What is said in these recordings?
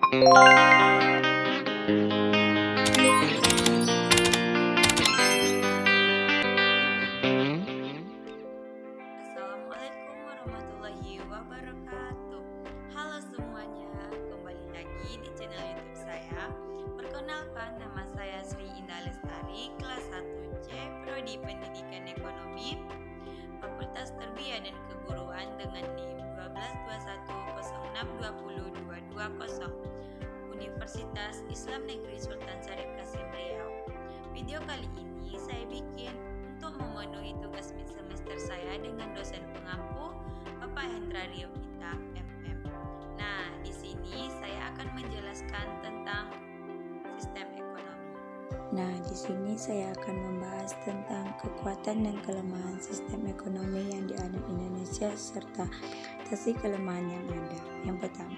Assalamualaikum warahmatullahi wabarakatuh. Halo semuanya, kembali lagi di channel YouTube saya. Perkenalkan, nama saya Sri Indah Lestari, kelas 1C, Prodi Pendidikan Ekonomi, Fakultas Tarbiyah dan Keguruan dengan NIM 12210620220, Universitas Islam Negeri Sultan Syarif Kasim Riau. Video kali ini saya bikin untuk memenuhi tugas mid semester saya dengan dosen pengampu Bapak Hendra Riopita MM. Nah, di sini saya akan menjelaskan tentang sistem ekonomi. Nah, di sini saya akan membahas tentang kekuatan dan kelemahan sistem ekonomi yang dianut Indonesia serta mengatasi kelemahan yang ada. Yang pertama,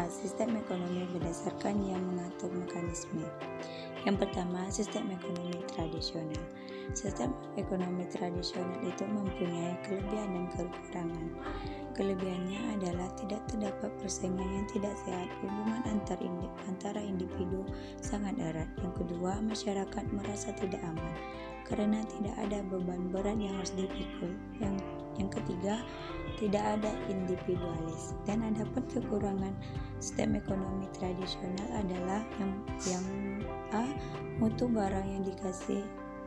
sistem ekonomi berdasarkan yang mengatur mekanisme. Yang pertama, sistem ekonomi tradisional. Sistem ekonomi tradisional itu mempunyai kelebihan dan kekurangan. Kelebihannya adalah tidak terdapat persaingan yang tidak sehat, hubungan antara individu sangat erat. Yang kedua, masyarakat merasa tidak aman karena tidak ada beban berat yang harus dipikul. Yang ketiga, tidak ada individualis. Dan adapun kekurangan sistem ekonomi tradisional adalah yang mutu barang yang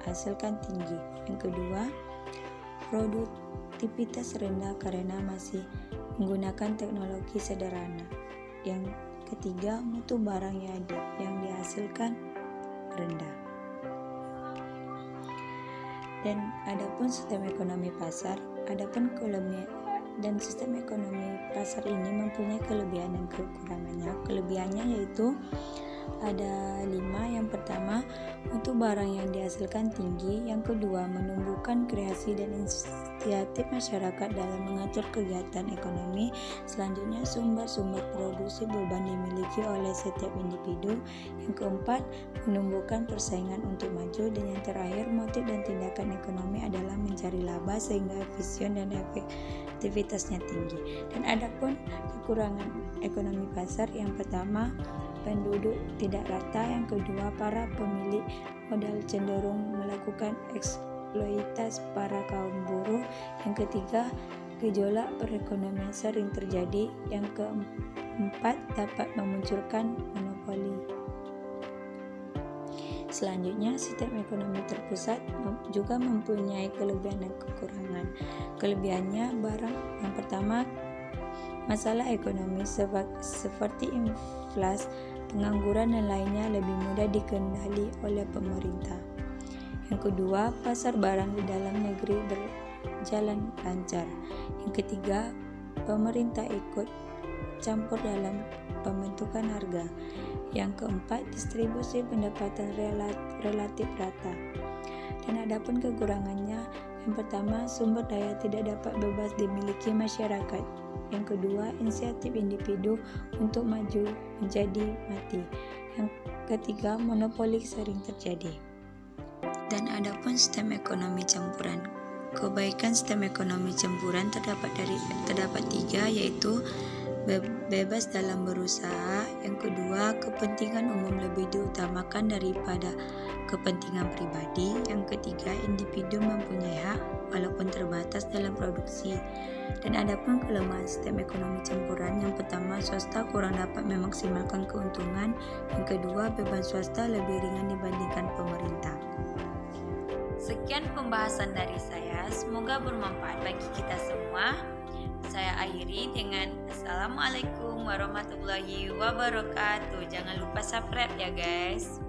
hasilkan tinggi. Yang kedua, produktivitas rendah karena masih menggunakan teknologi sederhana. Yang ketiga, mutu barang yang dihasilkan rendah. Dan adapun sistem ekonomi pasar, sistem ekonomi pasar ini mempunyai kelebihan dan kekurangannya. Kelebihannya yaitu ada 5. Yang pertama, mutu barang yang dihasilkan tinggi. Yang kedua, menumbuhkan kreasi dan inisiatif masyarakat dalam mengatur kegiatan ekonomi. Selanjutnya, sumber-sumber produksi beban dimiliki oleh setiap individu. Yang keempat, menumbuhkan persaingan untuk maju. Dan yang terakhir, motif dan tindakan ekonomi adalah mencari laba sehingga efisien dan efektivitasnya tinggi. Dan adapun kekurangan ekonomi pasar, yang pertama, penduduk tidak rata. Yang kedua, para pemilik modal cenderung melakukan eksploitasi para kaum buruh. Yang ketiga, gejolak perekonomian sering terjadi. Yang keempat, dapat memunculkan monopoli. Selanjutnya, sistem ekonomi terpusat juga mempunyai kelebihan dan kekurangan. Kelebihannya yang pertama, masalah ekonomi seperti inflasi, pengangguran dan lainnya lebih mudah dikendali oleh pemerintah. Yang kedua, pasar barang di dalam negeri berjalan lancar. Yang ketiga, pemerintah ikut campur dalam pembentukan harga. Yang keempat, distribusi pendapatan relatif rata. Dan adapun kekurangannya, yang pertama, sumber daya tidak dapat bebas dimiliki masyarakat. Yang kedua, inisiatif individu untuk maju menjadi mati. Yang ketiga, monopoli sering terjadi. Dan adapun sistem ekonomi campuran. Kebaikan sistem ekonomi campuran terdapat 3, yaitu bebas dalam berusaha. Yang kedua, kepentingan umum lebih diutamakan daripada kepentingan pribadi. Yang ketiga, individu mempunyai hak walaupun terbatas dalam produksi. Dan adapun kelemahan sistem ekonomi campuran, yang pertama, swasta kurang dapat memaksimalkan keuntungan. Yang kedua, beban swasta lebih ringan dibandingkan pemerintah. Sekian pembahasan dari saya, semoga bermanfaat bagi kita semua. Saya akhiri dengan Assalamualaikum warahmatullahi wabarakatuh. Jangan lupa subscribe ya guys.